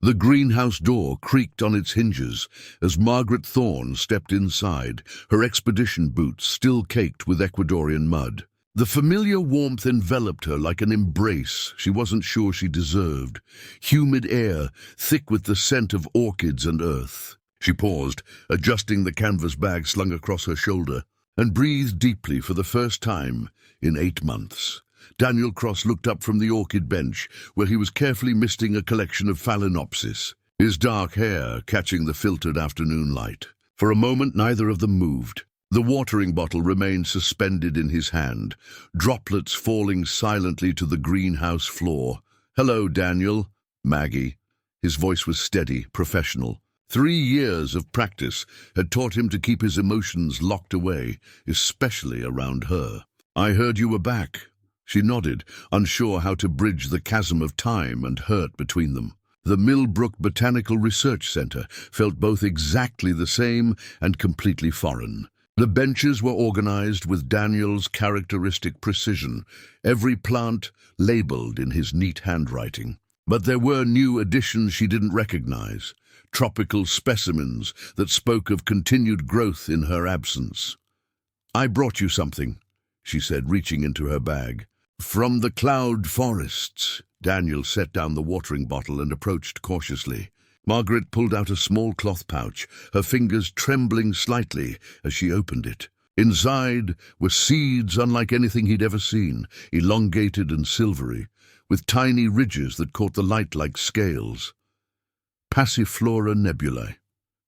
The greenhouse door creaked on its hinges as Margaret Thorne stepped inside, her expedition boots still caked with Ecuadorian mud. The familiar warmth enveloped her like an embrace she wasn't sure she deserved. Humid air, thick with the scent of orchids and earth. She paused, adjusting the canvas bag slung across her shoulder, and breathed deeply for the first time in 8 months. Daniel Cross looked up from the orchid bench, where he was carefully misting a collection of phalaenopsis, his dark hair catching the filtered afternoon light. For a moment neither of them moved. The watering bottle remained suspended in his hand, droplets falling silently to the greenhouse floor. "Hello, Daniel." "Maggie." His voice was steady, professional. 3 years of practice had taught him to keep his emotions locked away, especially around her. "I heard you were back." She nodded, unsure how to bridge the chasm of time and hurt between them. The Millbrook Botanical Research Center felt both exactly the same and completely foreign. The benches were organized with Daniel's characteristic precision, every plant labeled in his neat handwriting. But there were new additions she didn't recognize, tropical specimens that spoke of continued growth in her absence. "I brought you something," she said, reaching into her bag. "From the cloud forests." Daniel set down the watering bottle and approached cautiously. Margaret pulled out a small cloth pouch, her fingers trembling slightly as she opened it. Inside were seeds unlike anything he'd ever seen, elongated and silvery, with tiny ridges that caught the light like scales. "Passiflora nebulae,"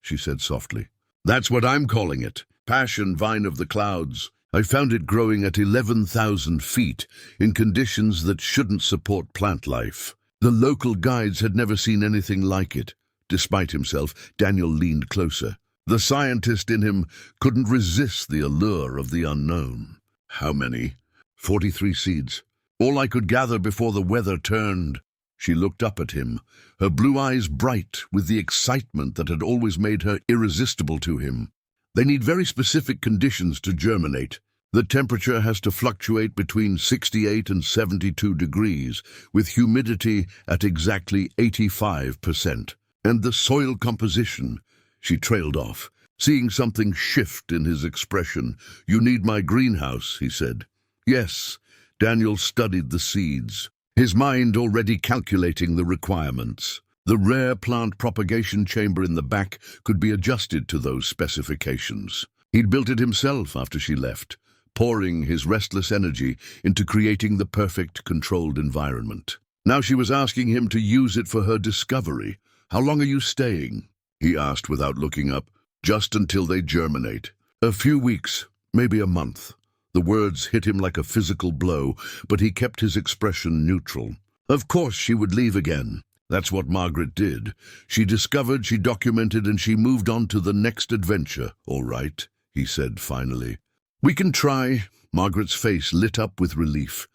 she said softly. "That's what I'm calling it. Passion vine of the clouds. I found it growing at 11,000 feet in conditions that shouldn't support plant life. The local guides had never seen anything like it." Despite himself, Daniel leaned closer. The scientist in him couldn't resist the allure of the unknown. "How many?" 43 seeds. "All I could gather before the weather turned." She looked up at him, her blue eyes bright with the excitement that had always made her irresistible to him. "They need very specific conditions to germinate. The temperature has to fluctuate between 68 and 72 degrees, with humidity at exactly 85%. And the soil composition," she trailed off, seeing something shift in his expression. "You need my greenhouse," he said. "Yes." Daniel studied the seeds, his mind already calculating the requirements. The rare plant propagation chamber in the back could be adjusted to those specifications. He'd built it himself after she left, pouring his restless energy into creating the perfect controlled environment. Now she was asking him to use it for her discovery. "How long are you staying?" he asked without looking up. "Just until they germinate. A few weeks, maybe a month." The words hit him like a physical blow, but he kept his expression neutral. Of course she would leave again. That's what Margaret did. She discovered, she documented, and she moved on to the next adventure. "All right," he said finally. "We can try." Margaret's face lit up with relief.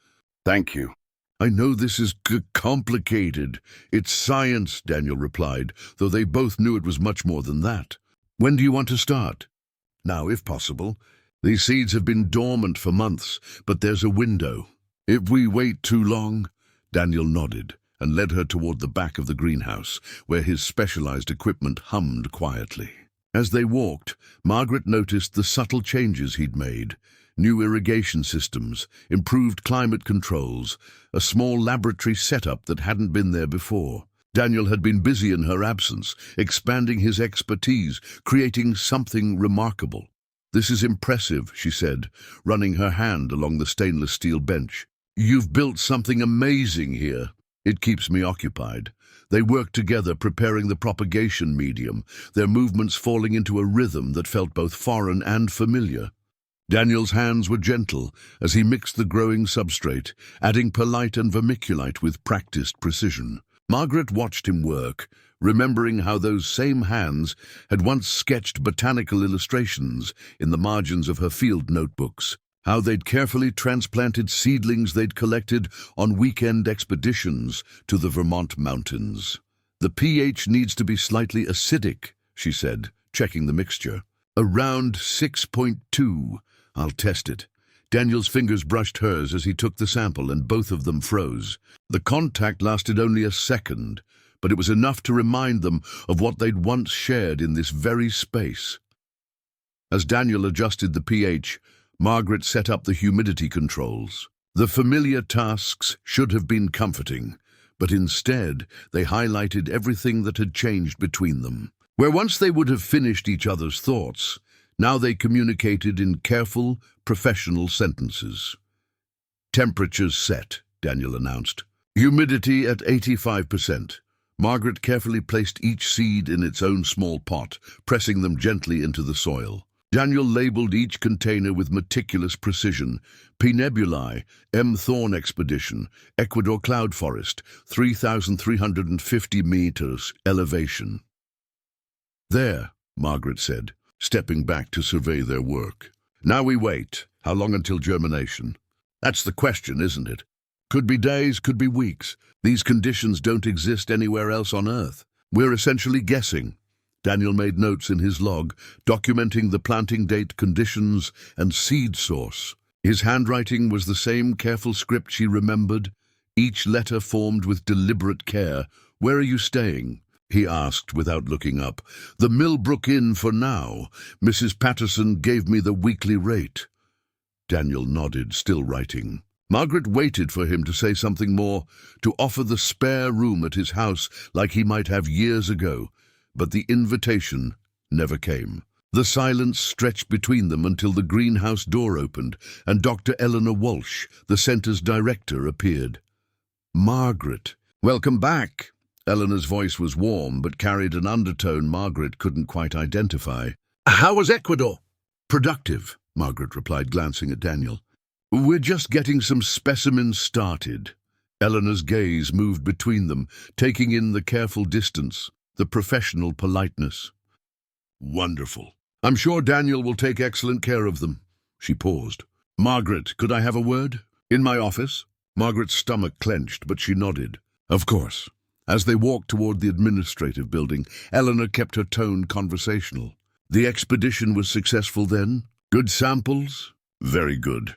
"Thank you." "I know this is complicated. It's science," Daniel replied, though they both knew it was much more than that. "When do you want to start?" "Now, if possible. These seeds have been dormant for months, but there's a window." "If we wait too long?" Daniel nodded and led her toward the back of the greenhouse, where his specialized equipment hummed quietly. As they walked, Margaret noticed the subtle changes he'd made. New irrigation systems, improved climate controls, a small laboratory setup that hadn't been there before. Daniel had been busy in her absence, expanding his expertise, creating something remarkable. "This is impressive," she said, running her hand along the stainless steel bench. "You've built something amazing here." "It keeps me occupied." They worked together, preparing the propagation medium, their movements falling into a rhythm that felt both foreign and familiar. Daniel's hands were gentle as he mixed the growing substrate, adding perlite and vermiculite with practiced precision. Margaret watched him work, remembering how those same hands had once sketched botanical illustrations in the margins of her field notebooks, how they'd carefully transplanted seedlings they'd collected on weekend expeditions to the Vermont mountains. "The pH needs to be slightly acidic," she said, checking the mixture. "Around 6.2. I'll test it." Daniel's fingers brushed hers as he took the sample, and both of them froze. The contact lasted only a second, but it was enough to remind them of what they'd once shared in this very space. As Daniel adjusted the pH, Margaret set up the humidity controls. The familiar tasks should have been comforting, but instead they highlighted everything that had changed between them. Where once they would have finished each other's thoughts, now they communicated in careful, professional sentences. "Temperatures set," Daniel announced. "Humidity at 85%. Margaret carefully placed each seed in its own small pot, pressing them gently into the soil. Daniel labeled each container with meticulous precision. P. nebulae, M. Thorne expedition, Ecuador cloud forest, 3,350 meters elevation. "There," Margaret said, stepping back to survey their work. "Now we wait. How long until germination? That's the question, isn't it? Could be days, could be weeks. These conditions don't exist anywhere else on Earth. We're essentially guessing." Daniel made notes in his log, documenting the planting date, conditions, and seed source. His handwriting was the same careful script she remembered, each letter formed with deliberate care. "Where are you staying?" he asked without looking up. "The Millbrook Inn for now. Mrs. Patterson gave me the weekly rate." Daniel nodded, still writing. Margaret waited for him to say something more, to offer the spare room at his house like he might have years ago, but the invitation never came. The silence stretched between them until the greenhouse door opened and Dr. Eleanor Walsh, the center's director, appeared. "Margaret, welcome back." Eleanor's voice was warm but carried an undertone Margaret couldn't quite identify. "How was Ecuador?" "Productive," Margaret replied, glancing at Daniel. "We're just getting some specimens started." Eleanor's gaze moved between them, taking in the careful distance, the professional politeness. "Wonderful. I'm sure Daniel will take excellent care of them." She paused. "Margaret, could I have a word? In my office?" Margaret's stomach clenched, but she nodded. "Of course." As they walked toward the administrative building, Eleanor kept her tone conversational. "The expedition was successful then? Good samples?" "Very good.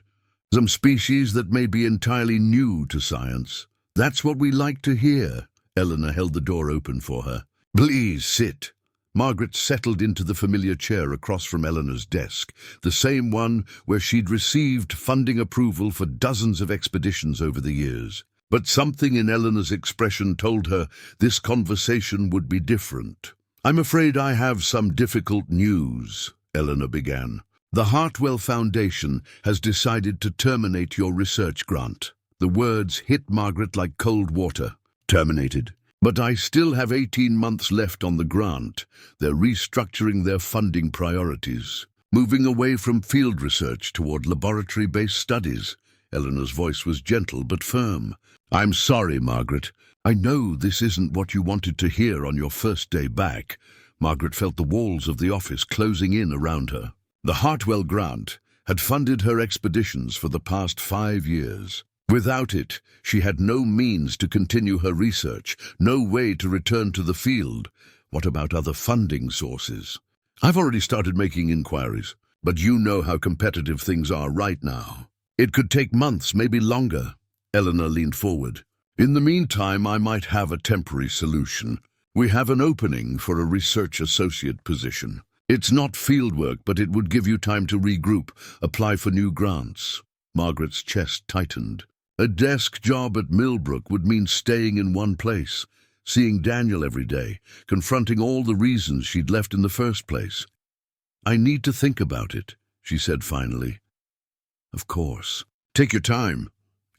Some species that may be entirely new to science." "That's what we like to hear." Eleanor held the door open for her. "Please sit." Margaret settled into the familiar chair across from Eleanor's desk, the same one where she'd received funding approval for dozens of expeditions over the years. But something in Eleanor's expression told her this conversation would be different. "I'm afraid I have some difficult news," Eleanor began. "The Hartwell Foundation has decided to terminate your research grant." The words hit Margaret like cold water. "Terminated? But I still have 18 months left on the grant. They're restructuring their funding priorities, moving away from field research toward laboratory-based studies." Eleanor's voice was gentle but firm. "I'm sorry, Margaret. I know this isn't what you wanted to hear on your first day back." Margaret felt the walls of the office closing in around her. The Hartwell grant had funded her expeditions for the past 5 years. Without it, she had no means to continue her research, no way to return to the field. What about other funding sources? "I've already started making inquiries, but you know how competitive things are right now. It could take months, maybe longer." Eleanor leaned forward. "In the meantime, I might have a temporary solution. We have an opening for a research associate position. It's not fieldwork, but it would give you time to regroup, apply for new grants." Margaret's chest tightened. A desk job at Millbrook would mean staying in one place, seeing Daniel every day, confronting all the reasons she'd left in the first place. "I need to think about it," she said finally. "Of course. Take your time."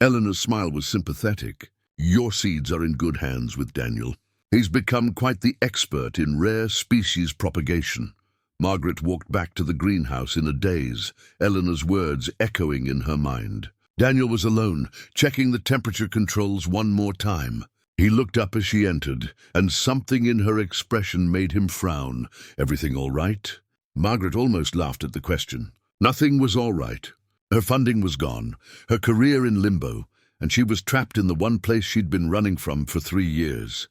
Eleanor's smile was sympathetic. "Your seeds are in good hands with Daniel. He's become quite the expert in rare species propagation." Margaret walked back to the greenhouse in a daze, Eleanor's words echoing in her mind. Daniel was alone, checking the temperature controls one more time. He looked up as she entered, and something in her expression made him frown. "Everything all right?" Margaret almost laughed at the question. Nothing was all right. Her funding was gone, her career in limbo, and she was trapped in the one place she'd been running from for 3 years.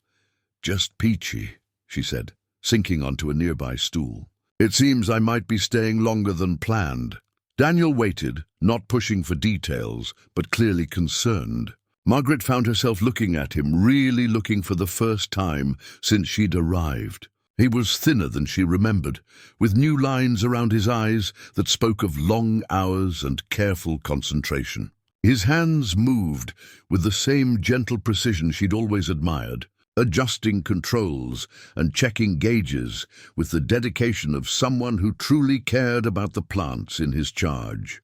"Just peachy," she said, sinking onto a nearby stool. "It seems I might be staying longer than planned." Daniel waited, not pushing for details, but clearly concerned. Margaret found herself looking at him, really looking for the first time since she'd arrived. He was thinner than she remembered, with new lines around his eyes that spoke of long hours and careful concentration. His hands moved with the same gentle precision she'd always admired, adjusting controls and checking gauges with the dedication of someone who truly cared about the plants in his charge.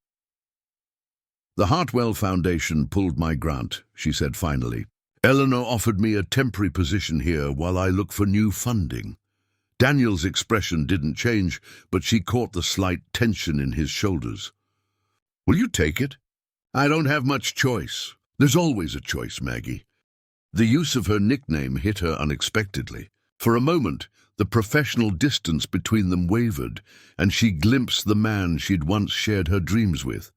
"The Hartwell Foundation pulled my grant," she said finally. "Eleanor offered me a temporary position here while I look for new funding." Daniel's expression didn't change, but she caught the slight tension in his shoulders. "Will you take it?" "I don't have much choice." "There's always a choice, Maggie." The use of her nickname hit her unexpectedly. For a moment, the professional distance between them wavered, and she glimpsed the man she'd once shared her dreams with.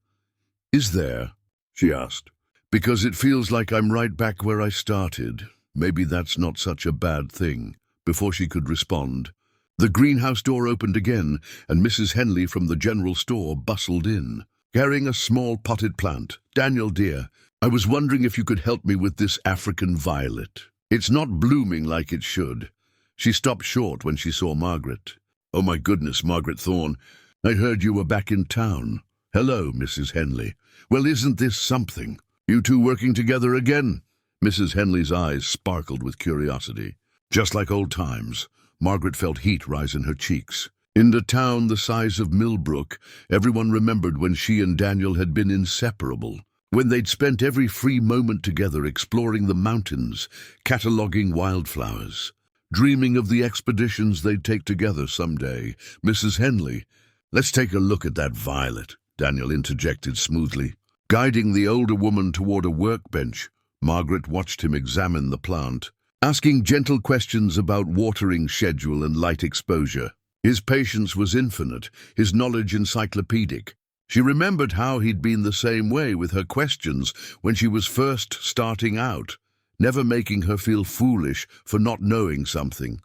"Is there?" she asked. "Because it feels like I'm right back where I started. Maybe that's not such a bad thing." Before she could respond, the greenhouse door opened again, and Mrs. Henley from the general store bustled in, carrying a small potted plant. "Daniel, dear, I was wondering if you could help me with this African violet. It's not blooming like it should." She stopped short when she saw Margaret. "Oh my goodness, Margaret Thorne, I heard you were back in town." "Hello, Mrs. Henley. Well, isn't this something? You two working together again?" Mrs. Henley's eyes sparkled with curiosity. "Just like old times." Margaret felt heat rise in her cheeks. In the town the size of Millbrook, everyone remembered when she and Daniel had been inseparable, when they'd spent every free moment together exploring the mountains, cataloguing wildflowers, dreaming of the expeditions they'd take together someday. "Mrs. Henley, let's take a look at that violet," Daniel interjected smoothly. Guiding the older woman toward a workbench, Margaret watched him examine the plant, asking gentle questions about watering schedule and light exposure. His patience was infinite, his knowledge encyclopedic. She remembered how he'd been the same way with her questions when she was first starting out, never making her feel foolish for not knowing something.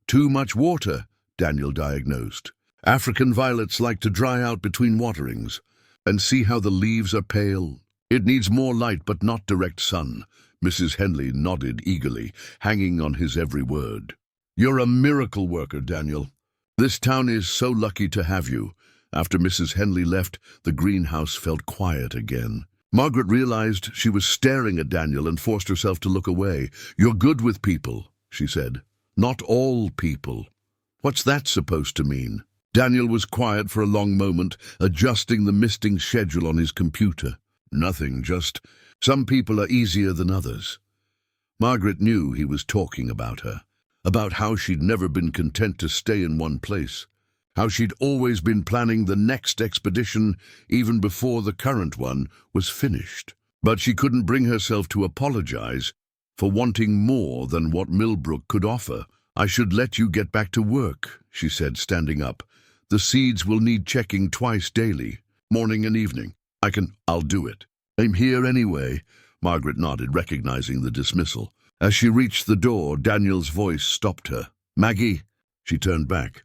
"Too much water," Daniel diagnosed. "African violets like to dry out between waterings. And see how the leaves are pale? It needs more light, but not direct sun." Mrs. Henley nodded eagerly, hanging on his every word. "You're a miracle worker, Daniel. This town is so lucky to have you." After Mrs. Henley left, the greenhouse felt quiet again. Margaret realized she was staring at Daniel and forced herself to look away. "You're good with people," she said. "Not all people." "What's that supposed to mean?" Daniel was quiet for a long moment, adjusting the misting schedule on his computer. "Nothing, just some people are easier than others." Margaret knew he was talking about her, about how she'd never been content to stay in one place, how she'd always been planning the next expedition even before the current one was finished. But she couldn't bring herself to apologize for wanting more than what Millbrook could offer. "I should let you get back to work," she said, standing up. "The seeds will need checking twice daily, morning and evening. I'll do it." "I'm here anyway." Margaret nodded, recognizing the dismissal. As she reached the door, Daniel's voice stopped her. "Maggie," she turned back.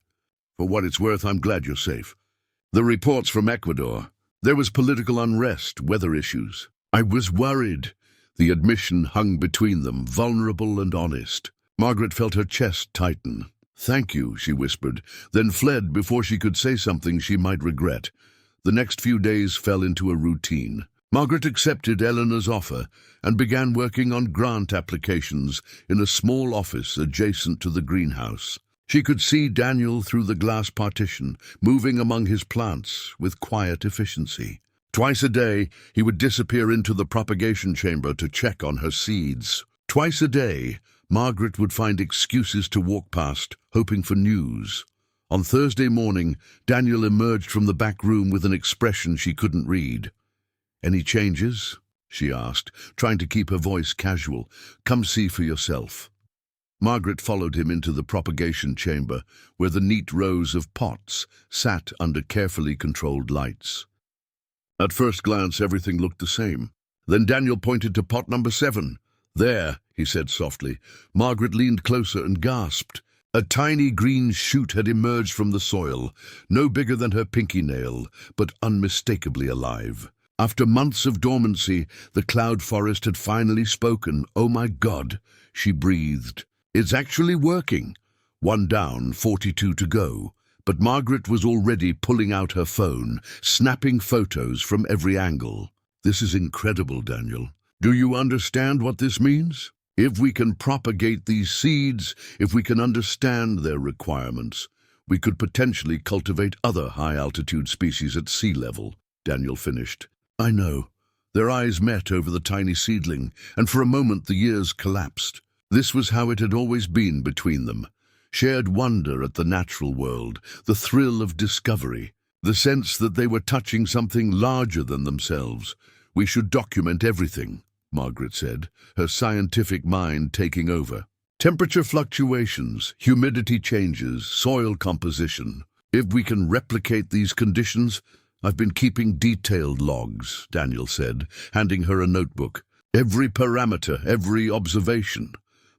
"For what it's worth, I'm glad you're safe. The reports from Ecuador. There was political unrest, weather issues. I was worried." The admission hung between them, vulnerable and honest. Margaret felt her chest tighten. "Thank you," she whispered, then fled before she could say something she might regret. The next few days fell into a routine. Margaret accepted Eleanor's offer and began working on grant applications in a small office adjacent to the greenhouse. She could see Daniel through the glass partition, moving among his plants with quiet efficiency. Twice a day, he would disappear into the propagation chamber to check on her seeds. Twice a day, Margaret would find excuses to walk past, hoping for news. On Thursday morning, Daniel emerged from the back room with an expression she couldn't read. "Any changes?" she asked, trying to keep her voice casual. "Come see for yourself." Margaret followed him into the propagation chamber, where the neat rows of pots sat under carefully controlled lights. At first glance, everything looked the same. Then Daniel pointed to pot number 7. "There," he said softly. Margaret leaned closer and gasped. A tiny green shoot had emerged from the soil, no bigger than her pinky nail, but unmistakably alive. After months of dormancy, the cloud forest had finally spoken. "Oh my God," she breathed. "It's actually working." One down, 42 to go. But Margaret was already pulling out her phone, snapping photos from every angle. "This is incredible, Daniel. Do you understand what this means? If we can propagate these seeds, if we can understand their requirements, we could potentially cultivate other high-altitude species at sea level," Daniel finished. "I know." Their eyes met over the tiny seedling, and for a moment the years collapsed. This was how it had always been between them. Shared wonder at the natural world, the thrill of discovery, the sense that they were touching something larger than themselves. "We should document everything," Margaret said, her scientific mind taking over. "Temperature fluctuations, humidity changes, soil composition. If we can replicate these conditions—" "I've been keeping detailed logs," Daniel said, handing her a notebook. "Every parameter, every observation."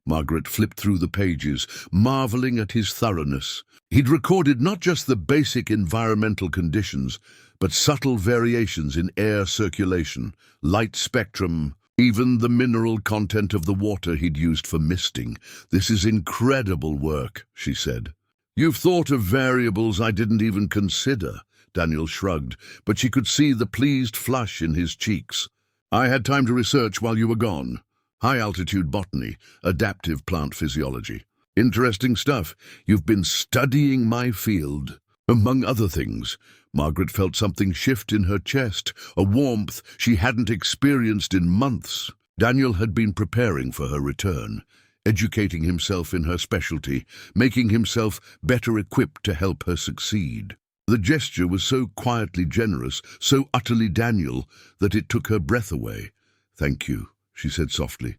Margaret flipped through the pages, marveling at his thoroughness. He'd recorded not just the basic environmental conditions, but subtle variations in air circulation, light spectrum, even the mineral content of the water he'd used for misting. "This is incredible work," she said. "You've thought of variables I didn't even consider," Daniel shrugged, but she could see the pleased flush in his cheeks. "I had time to research while you were gone. High-altitude botany, adaptive plant physiology. Interesting stuff. You've been studying my field." Among other things, Margaret felt something shift in her chest, a warmth she hadn't experienced in months. Daniel had been preparing for her return, educating himself in her specialty, making himself better equipped to help her succeed. The gesture was so quietly generous, so utterly Daniel, that it took her breath away. "Thank you," she said softly.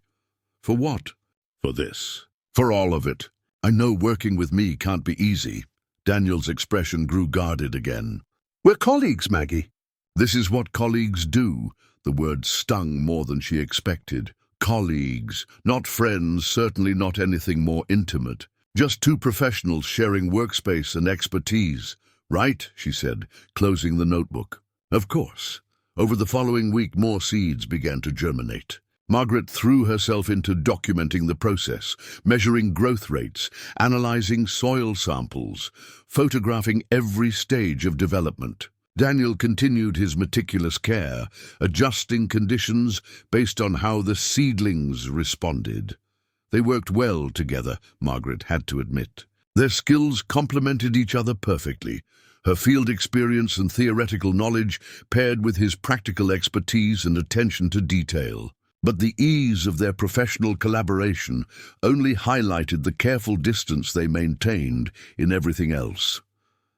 "For what?" "For this. For all of it. I know working with me can't be easy." Daniel's expression grew guarded again. "We're colleagues, Maggie." "This is what colleagues do." The word stung more than she expected. Colleagues, not friends, certainly not anything more intimate. Just two professionals sharing workspace and expertise. "Right," she said, closing the notebook. "Of course." Over the following week, more seeds began to germinate. Margaret threw herself into documenting the process, measuring growth rates, analyzing soil samples, photographing every stage of development. Daniel continued his meticulous care, adjusting conditions based on how the seedlings responded. They worked well together, Margaret had to admit. Their skills complemented each other perfectly. Her field experience and theoretical knowledge paired with his practical expertise and attention to detail. But the ease of their professional collaboration only highlighted the careful distance they maintained in everything else.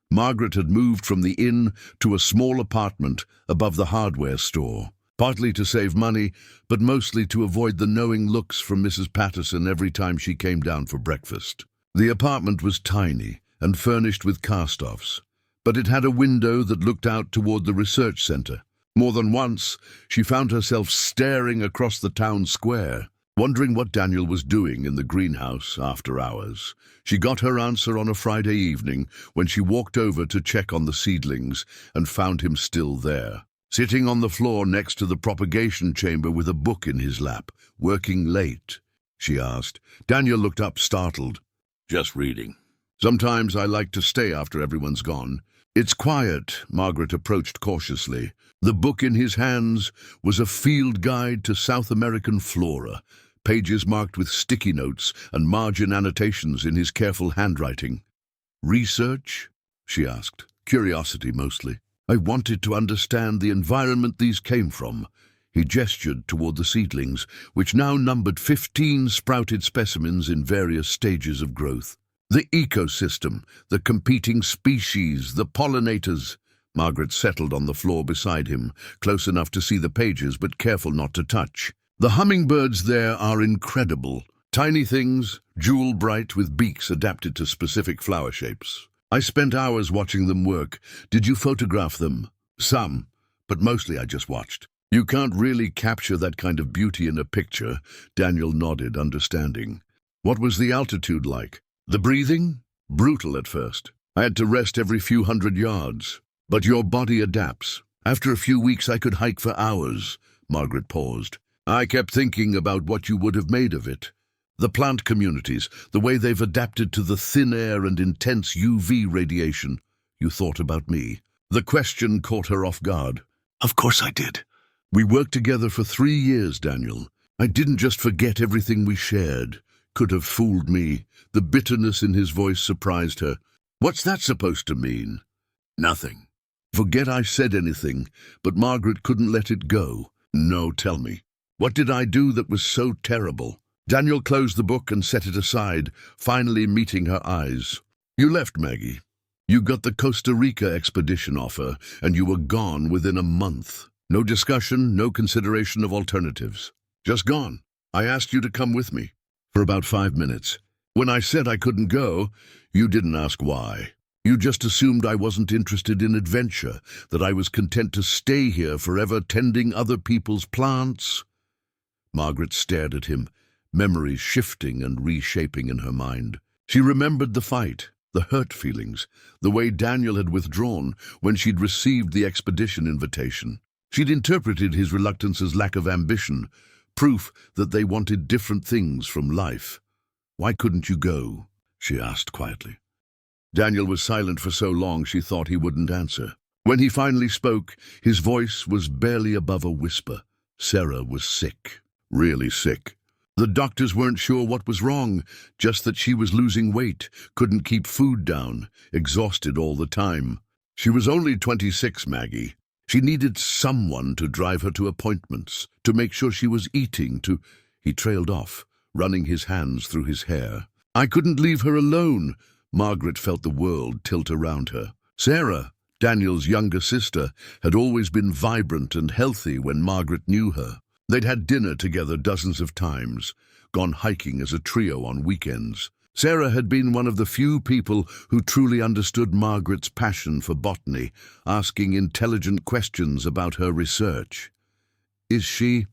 Margaret had moved from the inn to a small apartment above the hardware store, partly to save money, but mostly to avoid the knowing looks from Mrs. Patterson every time she came down for breakfast. The apartment was tiny and furnished with cast-offs, but it had a window that looked out toward the research center. More than once, she found herself staring across the town square, wondering what Daniel was doing in the greenhouse after hours. She got her answer on a Friday evening when she walked over to check on the seedlings and found him still there, sitting on the floor next to the propagation chamber with a book in his lap. "Working late?" she asked. Daniel looked up, startled. "Just reading. Sometimes I like to stay after everyone's gone." "It's quiet," Margaret approached cautiously. The book in his hands was a field guide to South American flora, pages marked with sticky notes and margin annotations in his careful handwriting. "Research?" she asked, curiosity mostly. "I wanted to understand the environment these came from." He gestured toward the seedlings, which now numbered 15 sprouted specimens in various stages of growth. "The ecosystem, the competing species, the pollinators." Margaret settled on the floor beside him, close enough to see the pages but careful not to touch. "The hummingbirds there are incredible. Tiny things, jewel-bright with beaks adapted to specific flower shapes. I spent hours watching them work. Did you photograph them?" "Some, but mostly I just watched." "You can't really capture that kind of beauty in a picture," Daniel nodded, understanding. "What was the altitude like?" "The breathing? Brutal at first. I had to rest every few hundred yards. But your body adapts. After a few weeks I could hike for hours. Margaret paused. I kept thinking about what you would have made of it. The plant communities, the way they've adapted to the thin air and intense UV radiation. You thought about me. The question caught her off guard. Of course I did. We worked together for 3 years, Daniel. I didn't just forget everything we shared. Could have fooled me. The bitterness in his voice surprised her. What's that supposed to mean? Nothing. Forget I said anything, but Margaret couldn't let it go. No, tell me. What did I do that was so terrible? Daniel closed the book and set it aside, finally meeting her eyes. You left, Maggie. You got the Costa Rica expedition offer, and you were gone within a month. No discussion, no consideration of alternatives. Just gone. I asked you to come with me. For about 5 minutes. When I said I couldn't go, you didn't ask why. You just assumed I wasn't interested in adventure, that I was content to stay here forever tending other people's plants. Margaret stared at him, memories shifting and reshaping in her mind. She remembered the fight, the hurt feelings, the way Daniel had withdrawn when she'd received the expedition invitation. She'd interpreted his reluctance as lack of ambition, proof that they wanted different things from life. Why couldn't you go? She asked quietly. Daniel was silent for so long she thought he wouldn't answer. When he finally spoke, his voice was barely above a whisper. Sarah was sick, really sick. The doctors weren't sure what was wrong, just that she was losing weight, couldn't keep food down, exhausted all the time. She was only 26, Maggie. She needed someone to drive her to appointments, to make sure she was eating, to... He trailed off, running his hands through his hair. I couldn't leave her alone. Margaret felt the world tilt around her. Sarah, Daniel's younger sister, had always been vibrant and healthy when Margaret knew her. They'd had dinner together dozens of times, gone hiking as a trio on weekends. Sarah had been one of the few people who truly understood Margaret's passion for botany, asking intelligent questions about her research. Is she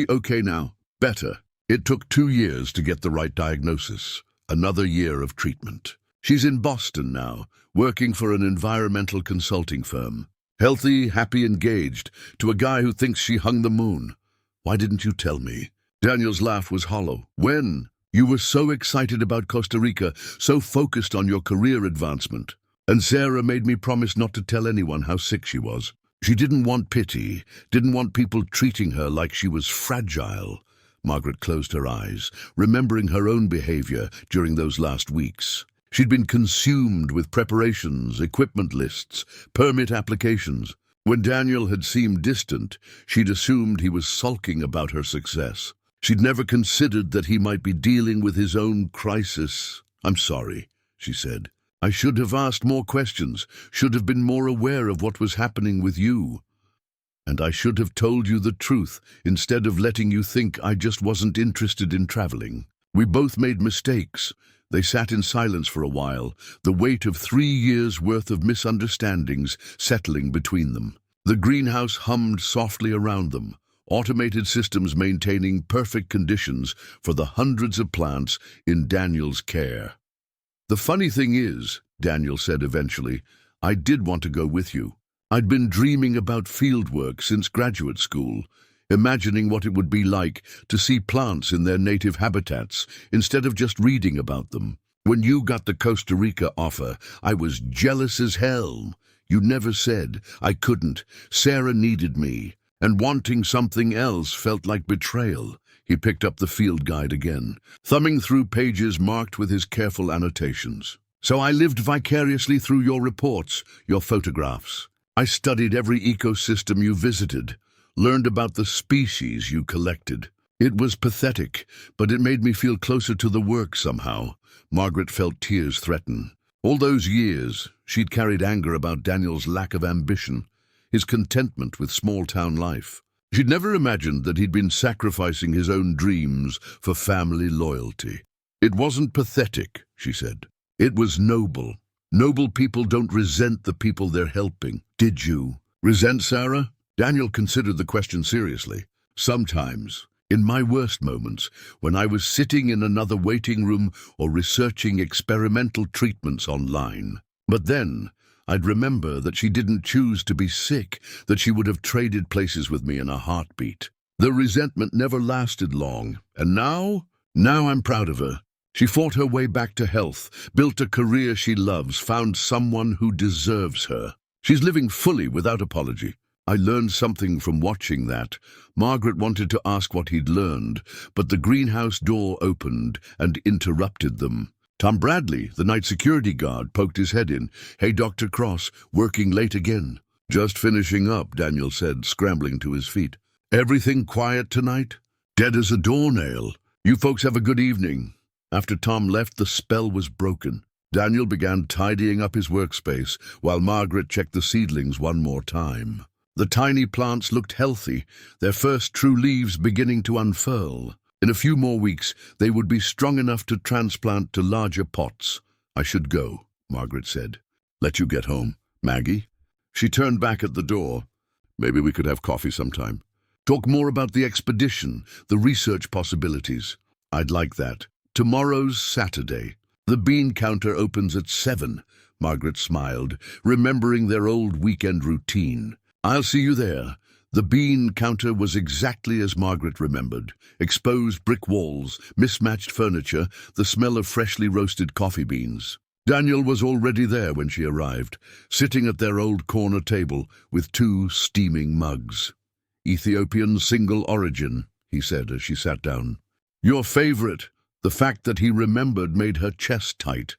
okay now? Better. It took 2 years to get the right diagnosis. Another year of treatment. She's in Boston now, working for an environmental consulting firm. Healthy, happy, engaged, to a guy who thinks she hung the moon. Why didn't you tell me? Daniel's laugh was hollow. When? You were so excited about Costa Rica, so focused on your career advancement. And Sarah made me promise not to tell anyone how sick she was. She didn't want pity, didn't want people treating her like she was fragile. Margaret closed her eyes, remembering her own behavior during those last weeks. She'd been consumed with preparations, equipment lists, permit applications. When Daniel had seemed distant, she'd assumed he was sulking about her success. She'd never considered that he might be dealing with his own crisis. I'm sorry, she said. I should have asked more questions, should have been more aware of what was happening with you. And I should have told you the truth, instead of letting you think I just wasn't interested in traveling. We both made mistakes. They sat in silence for a while, the weight of 3 years' worth of misunderstandings settling between them. The greenhouse hummed softly around them, automated systems maintaining perfect conditions for the hundreds of plants in Daniel's care. The funny thing is, Daniel said eventually, I did want to go with you. I'd been dreaming about fieldwork since graduate school, imagining what it would be like to see plants in their native habitats instead of just reading about them. When you got the Costa Rica offer, I was jealous as hell. You never said I couldn't. Sarah needed me, and wanting something else felt like betrayal. He picked up the field guide again, thumbing through pages marked with his careful annotations. So I lived vicariously through your reports, your photographs. I studied every ecosystem you visited, learned about the species you collected. It was pathetic, but it made me feel closer to the work somehow. Margaret felt tears threaten. All those years, she'd carried anger about Daniel's lack of ambition, his contentment with small-town life. She'd never imagined that he'd been sacrificing his own dreams for family loyalty. It wasn't pathetic, she said. It was noble. Noble people don't resent the people they're helping. Did you resent Sarah? Daniel considered the question seriously. Sometimes, in my worst moments, when I was sitting in another waiting room or researching experimental treatments online. But then, I'd remember that she didn't choose to be sick, that she would have traded places with me in a heartbeat. The resentment never lasted long, and now I'm proud of her. She fought her way back to health, built a career she loves, found someone who deserves her. She's living fully without apology. I learned something from watching that. Margaret wanted to ask what he'd learned, but the greenhouse door opened and interrupted them. Tom Bradley, the night security guard, poked his head in. "Hey, Dr. Cross, working late again." "Just finishing up," Daniel said, scrambling to his feet. "Everything quiet tonight?" "Dead as a doornail. You folks have a good evening." After Tom left, the spell was broken. Daniel began tidying up his workspace, while Margaret checked the seedlings one more time. The tiny plants looked healthy, their first true leaves beginning to unfurl. In a few more weeks, they would be strong enough to transplant to larger pots. "I should go," Margaret said. "Let you get home. Maggie?" She turned back at the door. "Maybe we could have coffee sometime. Talk more about the expedition, the research possibilities." "I'd like that. Tomorrow's Saturday. The bean counter opens at 7, Margaret smiled, remembering their old weekend routine. "I'll see you there." The bean counter was exactly as Margaret remembered. Exposed brick walls, mismatched furniture, the smell of freshly roasted coffee beans. Daniel was already there when she arrived, sitting at their old corner table with 2 steaming mugs. "Ethiopian single origin," he said as she sat down. "Your favorite." The fact that he remembered made her chest tight.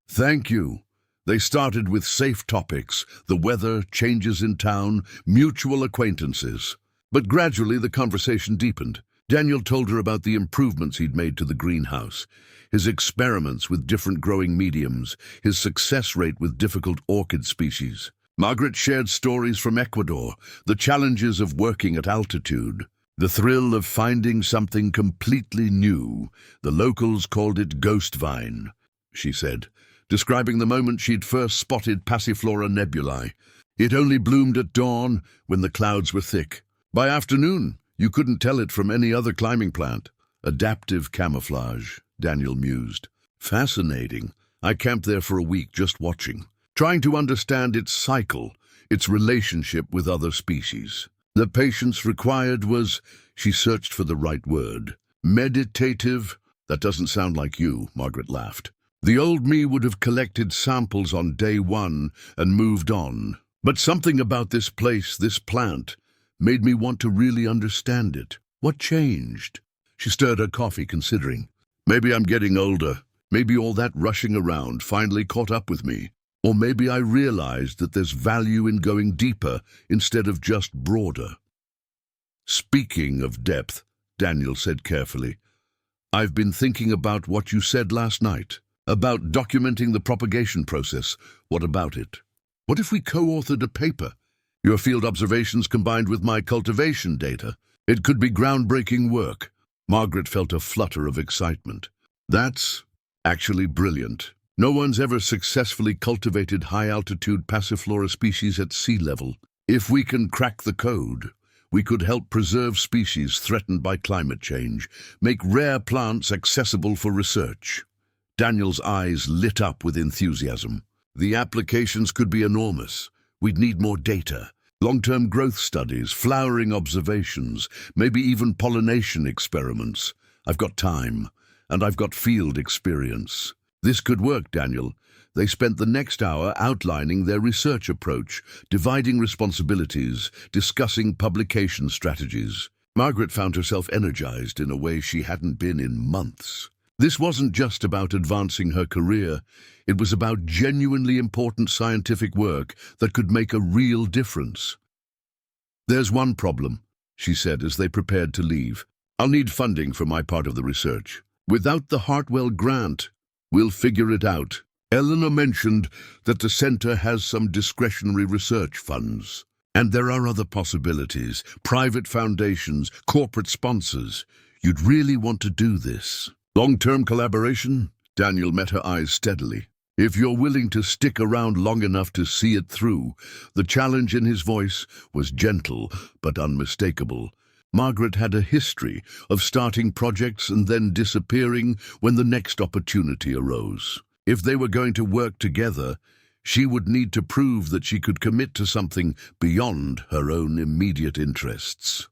"Thank you." They started with safe topics, the weather, changes in town, mutual acquaintances. But gradually the conversation deepened. Daniel told her about the improvements he'd made to the greenhouse, his experiments with different growing mediums, his success rate with difficult orchid species. Margaret shared stories from Ecuador, the challenges of working at altitude, the thrill of finding something completely new. The locals called it ghost vine, she said, describing the moment she'd first spotted Passiflora nebulae. It only bloomed at dawn, when the clouds were thick. By afternoon, you couldn't tell it from any other climbing plant. "Adaptive camouflage," Daniel mused. "Fascinating. I camped there for a week just watching, trying to understand its cycle, its relationship with other species. The patience required was," she searched for the right word, "meditative." "That doesn't sound like you," Margaret laughed. "The old me would have collected samples on day 1 and moved on. But something about this place, this plant, made me want to really understand it. What changed?" She stirred her coffee, considering. "Maybe I'm getting older. Maybe all that rushing around finally caught up with me. Or maybe I realized that there's value in going deeper instead of just broader." "Speaking of depth," Daniel said carefully, "I've been thinking about what you said last night. About documenting the propagation process. What about it? What if we co-authored a paper? Your field observations combined with my cultivation data. It could be groundbreaking work." Margaret felt a flutter of excitement. "That's actually brilliant. No one's ever successfully cultivated high-altitude Passiflora species at sea level. If we can crack the code, we could help preserve species threatened by climate change, make rare plants accessible for research." Daniel's eyes lit up with enthusiasm. "The applications could be enormous. We'd need more data. Long-term growth studies, flowering observations, maybe even pollination experiments. I've got time, and I've got field experience." "This could work, Daniel." They spent the next hour outlining their research approach, dividing responsibilities, discussing publication strategies. Margaret found herself energized in a way she hadn't been in months. This wasn't just about advancing her career. It was about genuinely important scientific work that could make a real difference. "There's one problem," she said as they prepared to leave. "I'll need funding for my part of the research. Without the Hartwell grant, we'll figure it out." Eleanor mentioned that the center has some discretionary research funds. "And there are other possibilities, private foundations, corporate sponsors. You'd really want to do this. Long-term collaboration?" Daniel met her eyes steadily. "If you're willing to stick around long enough to see it through." The challenge in his voice was gentle but unmistakable. Margaret had a history of starting projects and then disappearing when the next opportunity arose. If they were going to work together, She would need to prove that she could commit to something beyond her own immediate interests.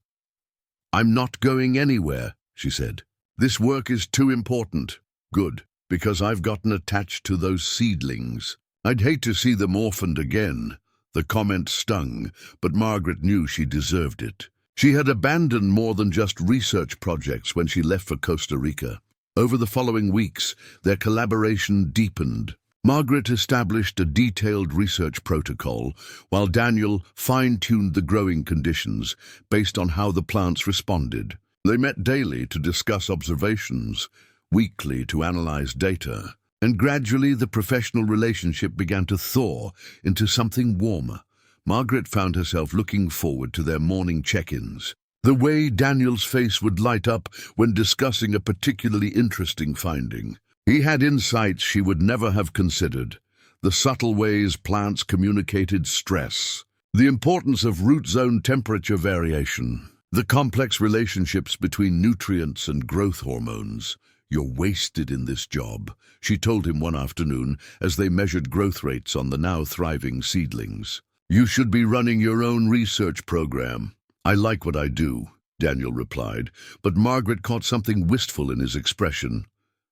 "I'm not going anywhere," she said. "This work is too important." "Good, because I've gotten attached to those seedlings. I'd hate to see them orphaned again." The comment stung, but Margaret knew she deserved it. She had abandoned more than just research projects when she left for Costa Rica. Over the following weeks, their collaboration deepened. Margaret established a detailed research protocol, while Daniel fine-tuned the growing conditions based on how the plants responded. They met daily to discuss observations, weekly to analyze data, and gradually the professional relationship began to thaw into something warmer. Margaret found herself looking forward to their morning check-ins. The way Daniel's face would light up when discussing a particularly interesting finding. He had insights she would never have considered. The subtle ways plants communicated stress. The importance of root zone temperature variation. The complex relationships between nutrients and growth hormones. "You're wasted in this job," she told him one afternoon as they measured growth rates on the now thriving seedlings. "You should be running your own research program." "I like what I do," Daniel replied, but Margaret caught something wistful in his expression.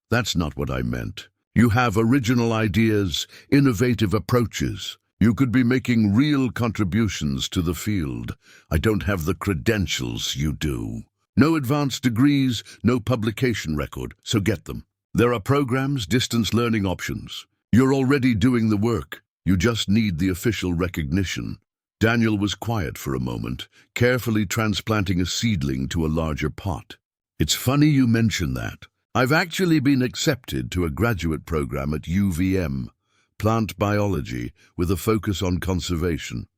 "That's not what I meant. You have original ideas, innovative approaches. You could be making real contributions to the field. I don't have the credentials you do. No advanced degrees, no publication record, so get them. There are programs, distance learning options. You're already doing the work. You just need the official recognition." Daniel was quiet for a moment, carefully transplanting a seedling to a larger pot. "It's funny you mention that. I've actually been accepted to a graduate program at UVM, plant biology, with a focus on conservation."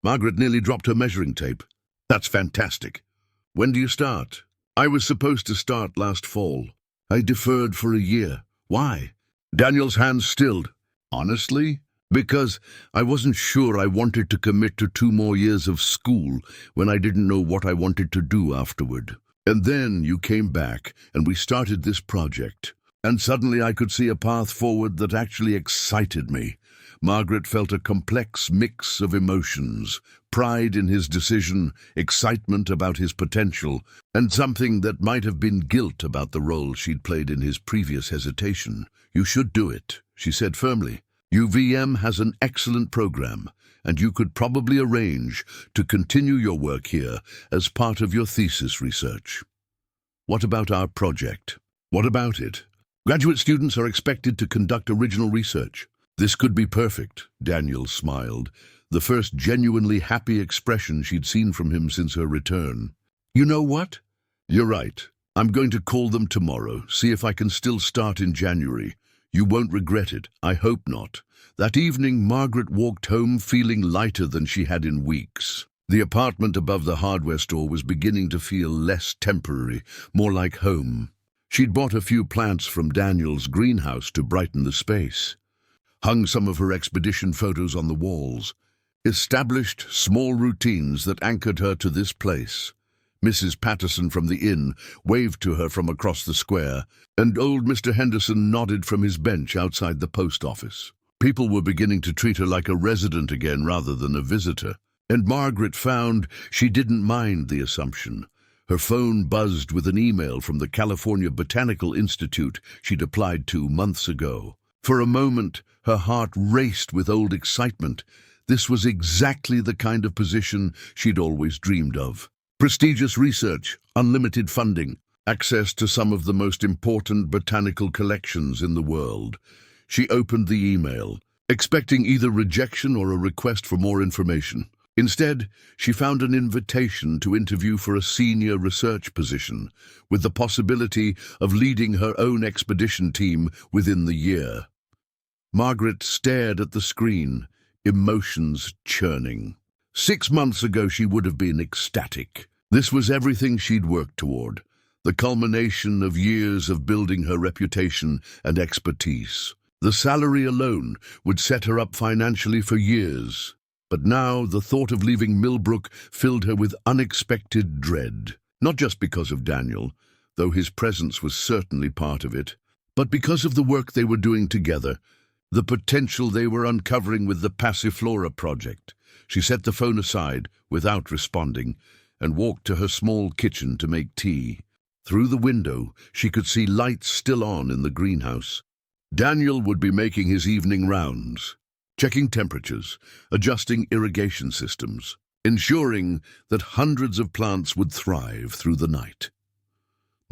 Margaret nearly dropped her measuring tape. "That's fantastic. When do you start?" "I was supposed to start last fall. I deferred for a year." "Why?" Daniel's hands stilled. "Honestly, because I wasn't sure I wanted to commit to 2 more years of school when I didn't know what I wanted to do afterward. And then you came back, and we started this project. And suddenly I could see a path forward that actually excited me." Margaret felt a complex mix of emotions, pride in his decision, excitement about his potential, and something that might have been guilt about the role she'd played in his previous hesitation. "You should do it," she said firmly. "UVM has an excellent program, and you could probably arrange to continue your work here as part of your thesis research." "What about our project?" "What about it?" "Graduate students are expected to conduct original research." "This could be perfect," Daniel smiled, the first genuinely happy expression she'd seen from him since her return. "You know what? You're right. I'm going to call them tomorrow, see if I can still start in January. You won't regret it. I hope not." That evening, Margaret walked home feeling lighter than she had in weeks. The apartment above the hardware store was beginning to feel less temporary, more like home. She'd bought a few plants from Daniel's greenhouse to brighten the space. Hung some of her expedition photos on the walls. Established small routines that anchored her to this place. Mrs. Patterson from the inn waved to her from across the square, and old Mr. Henderson nodded from his bench outside the post office. People were beginning to treat her like a resident again rather than a visitor, and Margaret found she didn't mind the assumption. Her phone buzzed with an email from the California Botanical Institute she'd applied to months ago. For a moment, her heart raced with old excitement. This was exactly the kind of position she'd always dreamed of. Prestigious research, unlimited funding, access to some of the most important botanical collections in the world. She opened the email, expecting either rejection or a request for more information. Instead, she found an invitation to interview for a senior research position, with the possibility of leading her own expedition team within the year. Margaret stared at the screen, emotions churning. 6 months ago she would have been ecstatic. This was everything she'd worked toward, the culmination of years of building her reputation and expertise. The salary alone would set her up financially for years. But now the thought of leaving Millbrook filled her with unexpected dread, not just because of Daniel, though his presence was certainly part of it, but because of the work they were doing together. the potential they were uncovering with the Passiflora project. She set the phone aside without responding and walked to her small kitchen to make tea. Through the window, she could see lights still on in the greenhouse. Daniel would be making his evening rounds, checking temperatures, adjusting irrigation systems, ensuring that hundreds of plants would thrive through the night.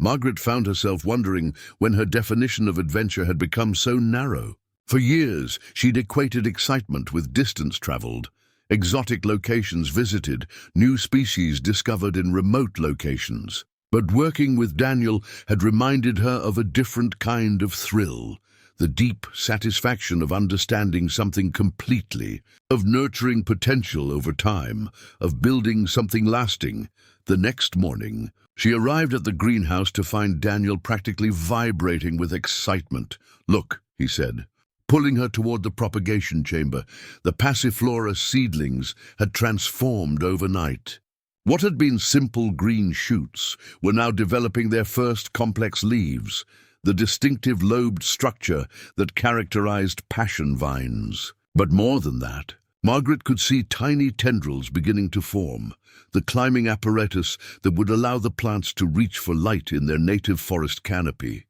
Margaret found herself wondering when her definition of adventure had become so narrow. For years, she'd equated excitement with distance traveled, exotic locations visited, new species discovered in remote locations. But working with Daniel had reminded her of a different kind of thrill, the deep satisfaction of understanding something completely, of nurturing potential over time, of building something lasting. The next morning, she arrived at the greenhouse to find Daniel practically vibrating with excitement. "Look," he said, pulling her toward the propagation chamber. The Passiflora seedlings had transformed overnight. What had been simple green shoots were now developing their first complex leaves, the distinctive lobed structure that characterized passion vines. But more than that, Margaret could see tiny tendrils beginning to form, the climbing apparatus that would allow the plants to reach for light in their native forest canopy.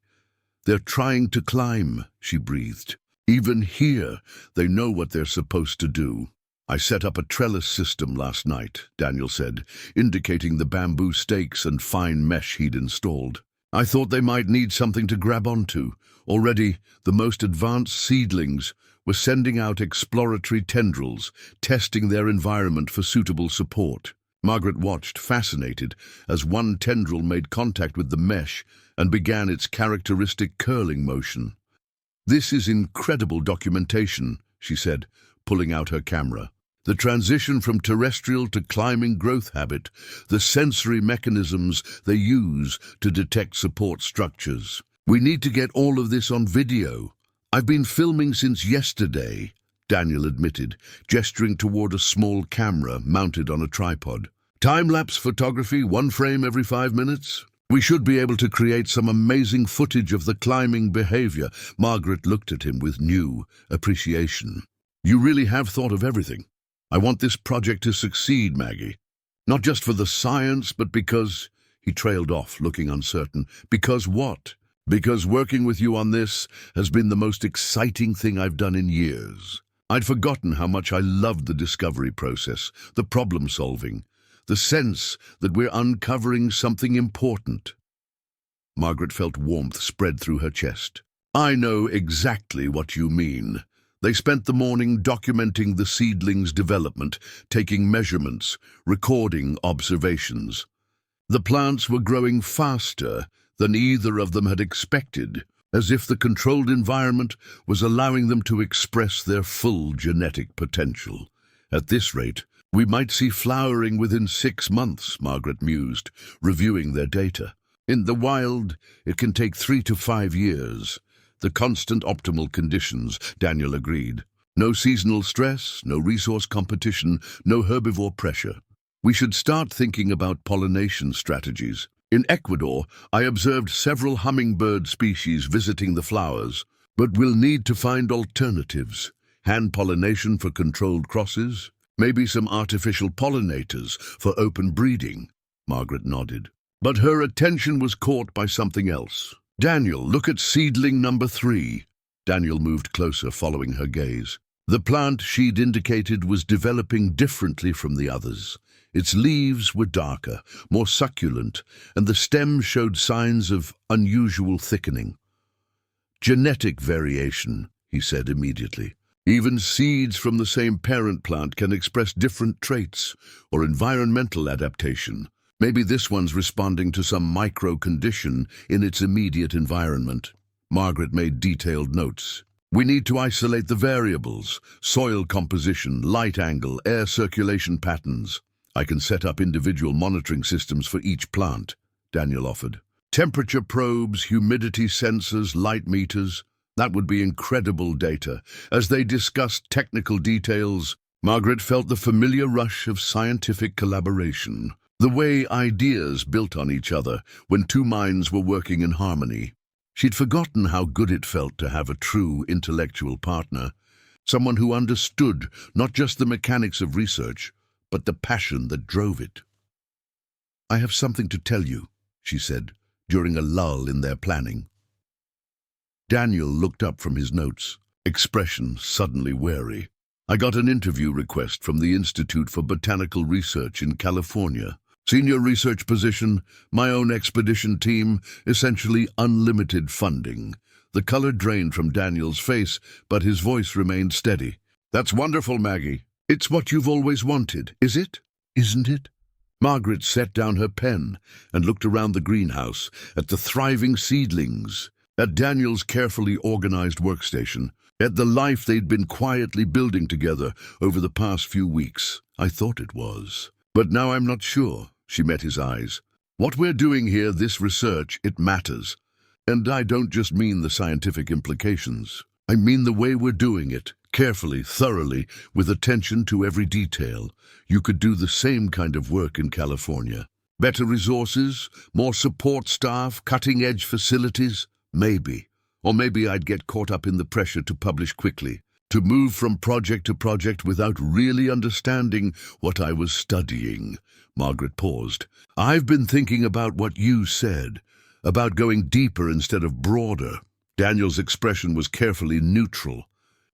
"They're trying to climb," she breathed. "Even here, they know what they're supposed to do." "I set up a trellis system last night," Daniel said, indicating the bamboo stakes and fine mesh he'd installed. "I thought they might need something to grab onto." Already, the most advanced seedlings were sending out exploratory tendrils, testing their environment for suitable support. Margaret watched, fascinated, as one tendril made contact with the mesh and began its characteristic curling motion. "This is incredible documentation," she said, pulling out her camera. "The transition from terrestrial to climbing growth habit, the sensory mechanisms they use to detect support structures. We need to get all of this on video." "I've been filming since yesterday," Daniel admitted, gesturing toward a small camera mounted on a tripod. "Time-lapse photography, one frame every 5 minutes? We should be able to create some amazing footage of the climbing behavior." Margaret looked at him with new appreciation. "You really have thought of everything. I want this project to succeed, Maggie. Not just for the science, but because—" He trailed off, looking uncertain. "Because what?" "Because working with you on this has been the most exciting thing I've done in years. I'd forgotten how much I loved the discovery process, the problem-solving, the sense that we're uncovering something important." Margaret felt warmth spread through her chest. "I know exactly what you mean." They spent the morning documenting the seedlings' development, taking measurements, recording observations. The plants were growing faster than either of them had expected, as if the controlled environment was allowing them to express their full genetic potential. "At this rate, we might see flowering within 6 months," Margaret mused, reviewing their data. "In the wild, it can take 3 to 5 years. The constant optimal conditions," Daniel agreed. "No seasonal stress, no resource competition, no herbivore pressure. We should start thinking about pollination strategies. In Ecuador, I observed several hummingbird species visiting the flowers, but we'll need to find alternatives. Hand pollination for controlled crosses, maybe some artificial pollinators for open breeding." Margaret nodded. But her attention was caught by something else. "Daniel, look at seedling number 3. Daniel moved closer, following her gaze. The plant she'd indicated was developing differently from the others. Its leaves were darker, more succulent, and the stems showed signs of unusual thickening. "Genetic variation," he said immediately. "Even seeds from the same parent plant can express different traits or environmental adaptation. Maybe this one's responding to some micro-condition in its immediate environment." Margaret made detailed notes. "We need to isolate the variables: soil composition, light angle, air circulation patterns. I can set up individual monitoring systems for each plant," Daniel offered. "Temperature probes, humidity sensors, light meters. That would be incredible data." As they discussed technical details, Margaret felt the familiar rush of scientific collaboration, the way ideas built on each other when two minds were working in harmony. She'd forgotten how good it felt to have a true intellectual partner, someone who understood not just the mechanics of research, but the passion that drove it. "I have something to tell you," she said, during a lull in their planning. Daniel looked up from his notes, expression suddenly wary. "I got an interview request from the Institute for Botanical Research in California. Senior research position, my own expedition team, essentially unlimited funding." The color drained from Daniel's face, but his voice remained steady. "That's wonderful, Maggie. It's what you've always wanted, is it? Isn't it?" Margaret set down her pen and looked around the greenhouse, at the thriving seedlings, at Daniel's carefully organized workstation, at the life they'd been quietly building together over the past few weeks. "I thought it was. But now I'm not sure." She met his eyes. "What we're doing here, this research, it matters. And I don't just mean the scientific implications. I mean the way we're doing it, carefully, thoroughly, with attention to every detail. You could do the same kind of work in California. Better resources, more support staff, cutting-edge facilities? Maybe. Or maybe I'd get caught up in the pressure to publish quickly, to move from project to project without really understanding what I was studying." Margaret paused. "I've been thinking about what you said, about going deeper instead of broader." Daniel's expression was carefully neutral,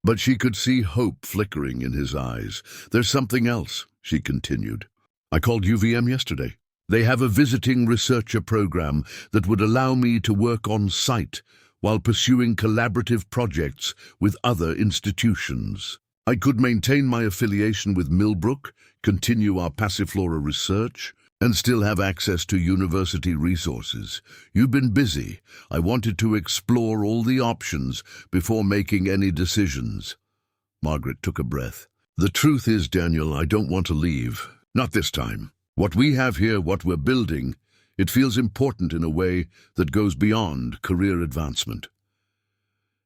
but she could see hope flickering in his eyes. "There's something else," she continued. "I called UVM yesterday. They have a visiting researcher program that would allow me to work on site while pursuing collaborative projects with other institutions. I could maintain my affiliation with Millbrook, continue our passiflora research, and still have access to university resources. You've been busy. I wanted to explore all the options before making any decisions." Margaret took a breath. "The truth is, Daniel, I don't want to leave. Not this time. What we have here, what we're building, it feels important in a way that goes beyond career advancement."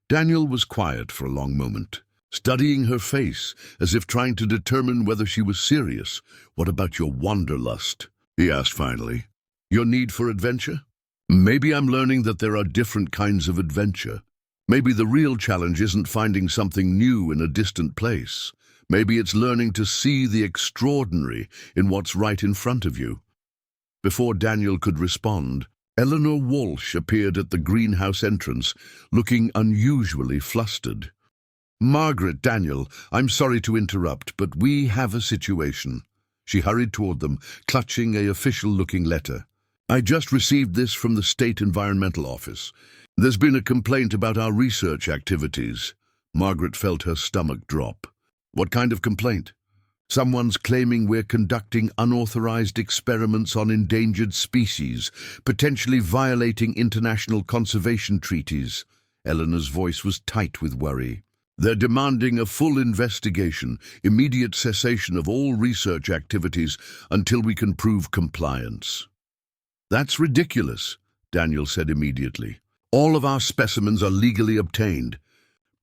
Daniel was quiet for a long moment, studying her face as if trying to determine whether she was serious. "What about your wanderlust?" he asked finally. "Your need for adventure? Maybe I'm learning that there are different kinds of adventure. Maybe the real challenge isn't finding something new in a distant place. Maybe it's learning to see the extraordinary in what's right in front of you." Before Daniel could respond, Eleanor Walsh appeared at the greenhouse entrance, looking unusually flustered. "Margaret, Daniel, I'm sorry to interrupt, but we have a situation." She hurried toward them, clutching an official-looking letter. "I just received this from the State Environmental Office. There's been a complaint about our research activities." Margaret felt her stomach drop. "What kind of complaint?" "Someone's claiming we're conducting unauthorized experiments on endangered species, potentially violating international conservation treaties." Eleanor's voice was tight with worry. "They're demanding a full investigation, immediate cessation of all research activities until we can prove compliance." "That's ridiculous," Daniel said immediately. "All of our specimens are legally obtained,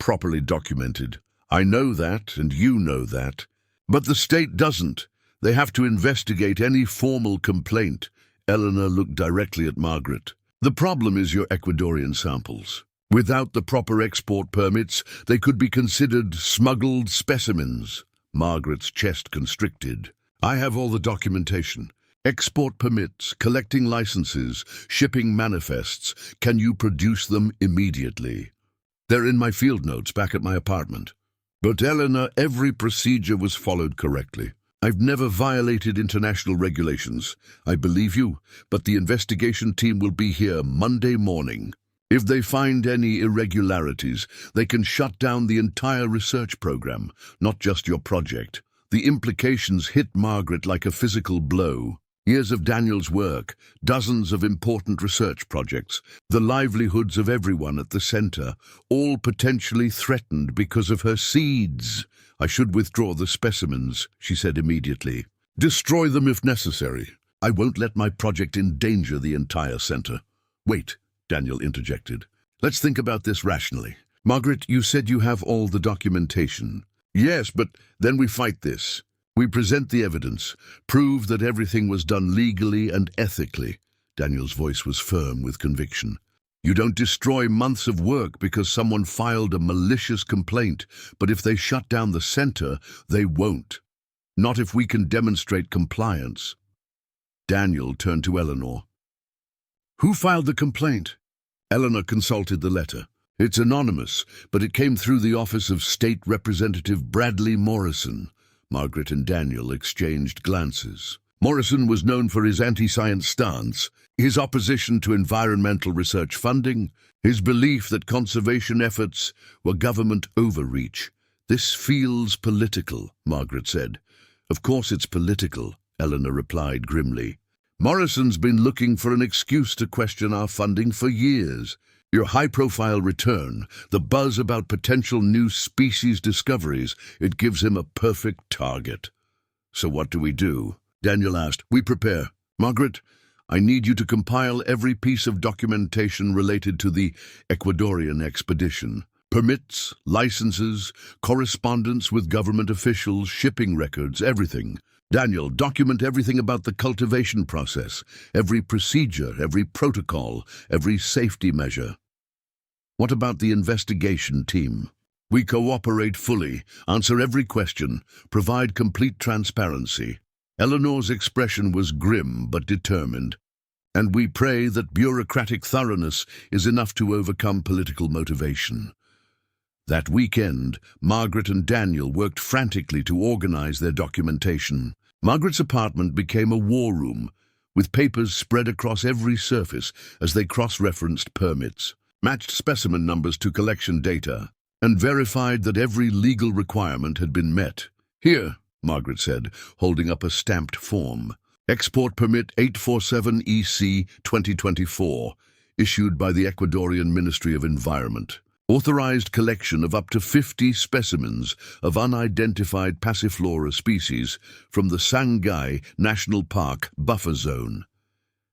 properly documented. I know that, and you know that. But the state doesn't. They have to investigate any formal complaint." Eleanor looked directly at Margaret. "The problem is your Ecuadorian samples. Without the proper export permits, they could be considered smuggled specimens." Margaret's chest constricted. "I have all the documentation. Export permits, collecting licenses, shipping manifests. Can you produce them immediately?" "They're in my field notes back at my apartment." "But Eleanor, every procedure was followed correctly. I've never violated international regulations. I believe you, but the investigation team will be here Monday morning. If they find any irregularities, they can shut down the entire research program, not just your project." The implications hit Margaret like a physical blow. Years of Daniel's work, dozens of important research projects, the livelihoods of everyone at the center, all potentially threatened because of her seeds. "I should withdraw the specimens," she said immediately. "Destroy them if necessary. I won't let my project endanger the entire center." "Wait," Daniel interjected. "Let's think about this rationally. Margaret, you said you have all the documentation." "Yes, but then we fight this. We present the evidence, prove that everything was done legally and ethically." Daniel's voice was firm with conviction. You don't destroy months of work because someone filed a malicious complaint, but if they shut down the center, they won't. Not if we can demonstrate compliance. Daniel turned to Eleanor. Who filed the complaint? Eleanor consulted the letter. It's anonymous, but it came through the office of State Representative Bradley Morrison. Margaret and Daniel exchanged glances. Morrison was known for his anti-science stance, his opposition to environmental research funding, his belief that conservation efforts were government overreach. This feels political, Margaret said. Of course it's political, Eleanor replied grimly. Morrison's been looking for an excuse to question our funding for years. Your high-profile return, the buzz about potential new species discoveries, it gives him a perfect target. So what do we do? Daniel asked. We prepare. Margaret, I need you to compile every piece of documentation related to the Ecuadorian expedition. Permits, licenses, correspondence with government officials, shipping records, everything. Daniel, document everything about the cultivation process, every procedure, every protocol, every safety measure. What about the investigation team? We cooperate fully, answer every question, provide complete transparency. Eleanor's expression was grim but determined. And we pray that bureaucratic thoroughness is enough to overcome political motivation. That weekend, Margaret and Daniel worked frantically to organize their documentation. Margaret's apartment became a war room, with papers spread across every surface as they cross-referenced permits, matched specimen numbers to collection data, and verified that every legal requirement had been met. Here, Margaret said, holding up a stamped form. Export Permit 847-EC 2024, issued by the Ecuadorian Ministry of Environment. Authorized collection of up to 50 specimens of unidentified passiflora species from the Sangay National Park buffer zone.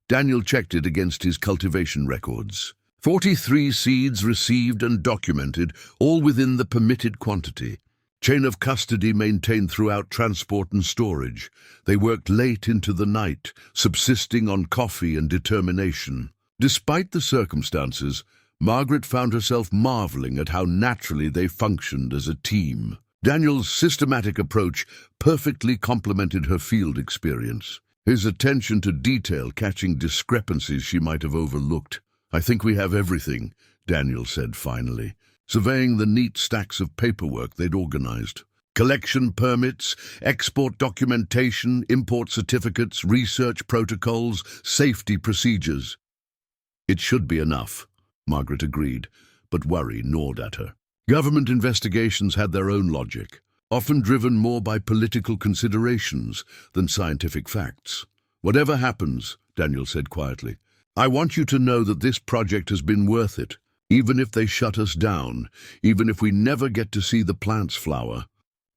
Daniel checked it against his cultivation records. 43 seeds received and documented, all within the permitted quantity. Chain of custody maintained throughout transport and storage. They worked late into the night, subsisting on coffee and determination. Despite the circumstances, Margaret found herself marveling at how naturally they functioned as a team. Daniel's systematic approach perfectly complemented her field experience, his attention to detail catching discrepancies she might have overlooked. I think we have everything, Daniel said finally, surveying the neat stacks of paperwork they'd organized. Collection permits, export documentation, import certificates, research protocols, safety procedures. It should be enough, Margaret agreed, but worry gnawed at her. Government investigations had their own logic, often driven more by political considerations than scientific facts. Whatever happens, Daniel said quietly, I want you to know that this project has been worth it, even if they shut us down, even if we never get to see the plants flower.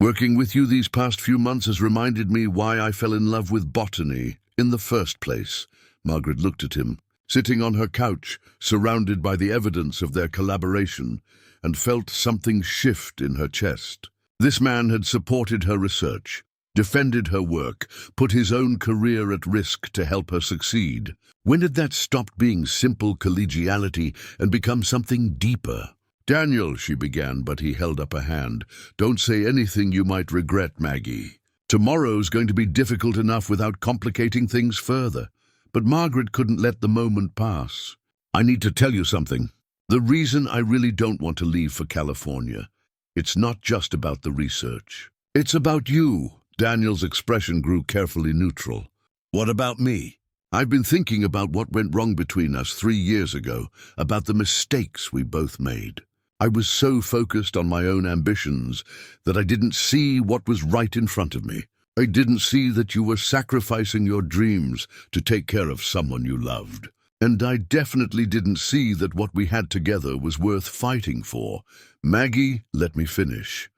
Working with you these past few months has reminded me why I fell in love with botany in the first place. Margaret looked at him, sitting on her couch, surrounded by the evidence of their collaboration, and felt something shift in her chest. This man had supported her research, defended her work, put his own career at risk to help her succeed. When did that stop being simple collegiality and become something deeper? Daniel, she began, but he held up a hand. Don't say anything you might regret, Maggie. Tomorrow's going to be difficult enough without complicating things further. But Margaret couldn't let the moment pass. I need to tell you something. The reason I really don't want to leave for California, it's not just about the research. It's about you. Daniel's expression grew carefully neutral. What about me? I've been thinking about what went wrong between us 3 years ago, about the mistakes we both made. I was so focused on my own ambitions that I didn't see what was right in front of me. I didn't see that you were sacrificing your dreams to take care of someone you loved. And I definitely didn't see that what we had together was worth fighting for. Maggie, let me finish.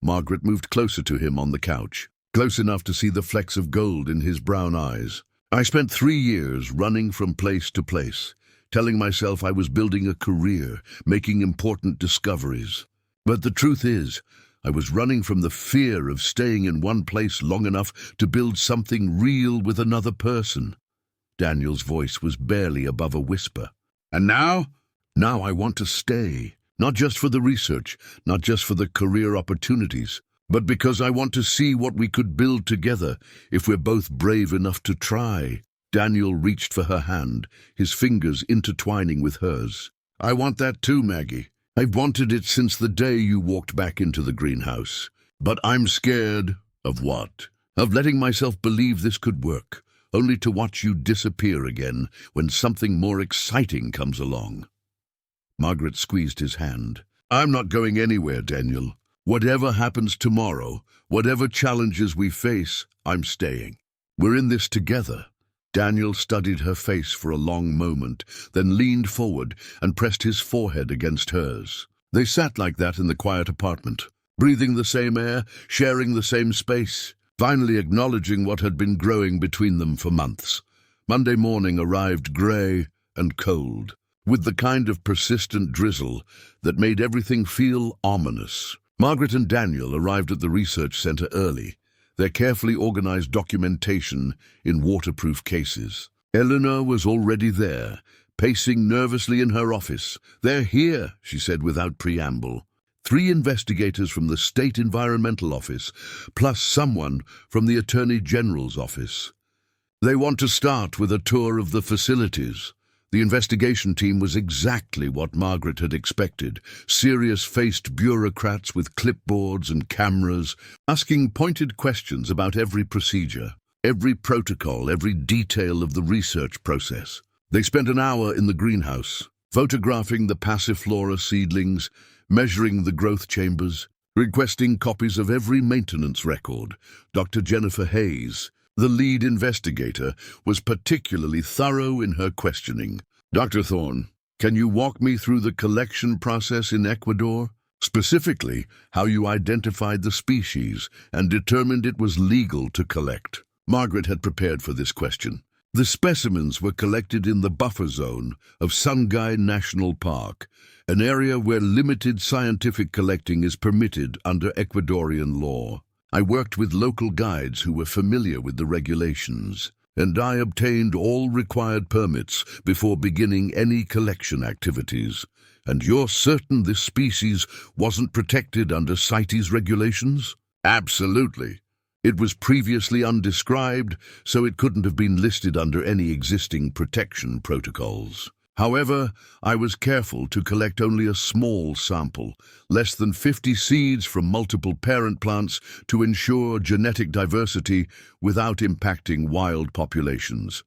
Margaret moved closer to him on the couch, close enough to see the flecks of gold in his brown eyes. I spent 3 years running from place to place, telling myself I was building a career, making important discoveries. But the truth is, I was running from the fear of staying in one place long enough to build something real with another person. Daniel's voice was barely above a whisper. And now? Now I want to stay. Not just for the research, not just for the career opportunities, but because I want to see what we could build together if we're both brave enough to try. Daniel reached for her hand, his fingers intertwining with hers. I want that too, Maggie. I've wanted it since the day you walked back into the greenhouse. But I'm scared of what? Of letting myself believe this could work, only to watch you disappear again when something more exciting comes along. Margaret squeezed his hand. I'm not going anywhere, Daniel. Whatever happens tomorrow, whatever challenges we face, I'm staying. We're in this together. Daniel studied her face for a long moment, then leaned forward and pressed his forehead against hers. They sat like that in the quiet apartment, breathing the same air, sharing the same space, finally acknowledging what had been growing between them for months. Monday morning arrived grey and cold, with the kind of persistent drizzle that made everything feel ominous. Margaret and Daniel arrived at the research center early, their carefully organized documentation in waterproof cases. Eleanor was already there, pacing nervously in her office. They're here, she said without preamble. 3 investigators from the State Environmental Office, plus someone from the Attorney General's office. They want to start with a tour of the facilities. The investigation team was exactly what Margaret had expected. Serious-faced bureaucrats with clipboards and cameras, asking pointed questions about every procedure, every protocol, every detail of the research process. They spent an hour in the greenhouse, photographing the passiflora seedlings, measuring the growth chambers, requesting copies of every maintenance record. Dr. Jennifer Hayes, the lead investigator, was particularly thorough in her questioning. Dr. Thorne, can you walk me through the collection process in Ecuador? Specifically, how you identified the species and determined it was legal to collect. Margaret had prepared for this question. The specimens were collected in the buffer zone of Sungay National Park, an area where limited scientific collecting is permitted under Ecuadorian law. I worked with local guides who were familiar with the regulations, and I obtained all required permits before beginning any collection activities. And you're certain this species wasn't protected under CITES regulations? Absolutely. It was previously undescribed, so it couldn't have been listed under any existing protection protocols. However, I was careful to collect only a small sample, less than 50 seeds from multiple parent plants, to ensure genetic diversity without impacting wild populations.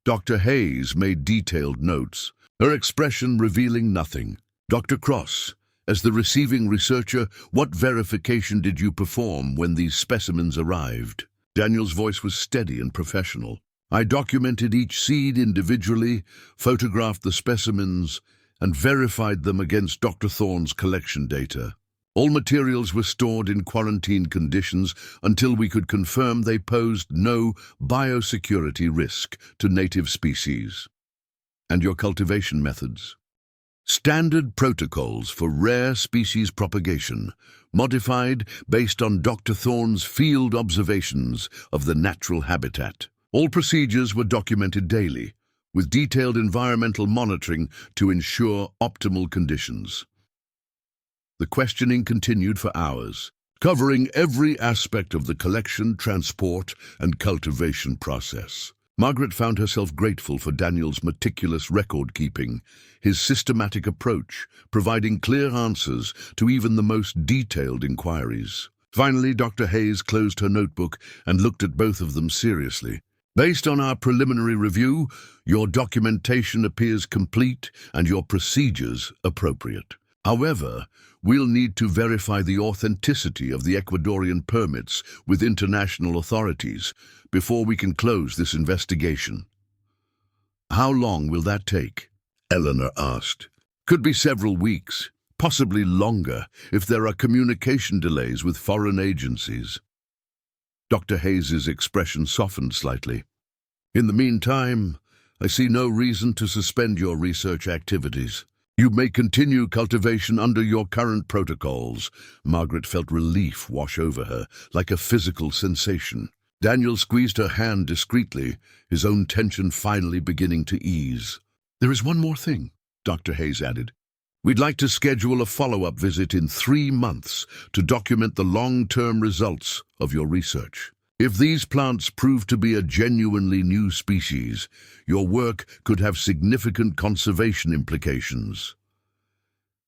Dr. Hayes made detailed notes, her expression revealing nothing. Dr. Cross, as the receiving researcher, what verification did you perform when these specimens arrived? Daniel's voice was steady and professional. I documented each seed individually, photographed the specimens, and verified them against Dr. Thorne's collection data. All materials were stored in quarantine conditions until we could confirm they posed no biosecurity risk to native species. And your cultivation methods? Standard protocols for rare species propagation, modified based on Dr. Thorne's field observations of the natural habitat. All procedures were documented daily, with detailed environmental monitoring to ensure optimal conditions. The questioning continued for hours, covering every aspect of the collection, transport, and cultivation process. Margaret found herself grateful for Daniel's meticulous record-keeping, his systematic approach, providing clear answers to even the most detailed inquiries. Finally, Dr. Hayes closed her notebook and looked at both of them seriously. Based on our preliminary review, your documentation appears complete and your procedures appropriate. However, we'll need to verify the authenticity of the Ecuadorian permits with international authorities before we can close this investigation. How long will that take? Eleanor asked. Could be several weeks, possibly longer if there are communication delays with foreign agencies. Dr. Hayes's expression softened slightly. In the meantime, I see no reason to suspend your research activities. You may continue cultivation under your current protocols. Margaret felt relief wash over her, like a physical sensation. Daniel squeezed her hand discreetly, his own tension finally beginning to ease. There is one more thing, Dr. Hayes added. We'd like to schedule a follow-up visit in 3 months to document the long-term results of your research. If these plants prove to be a genuinely new species, your work could have significant conservation implications.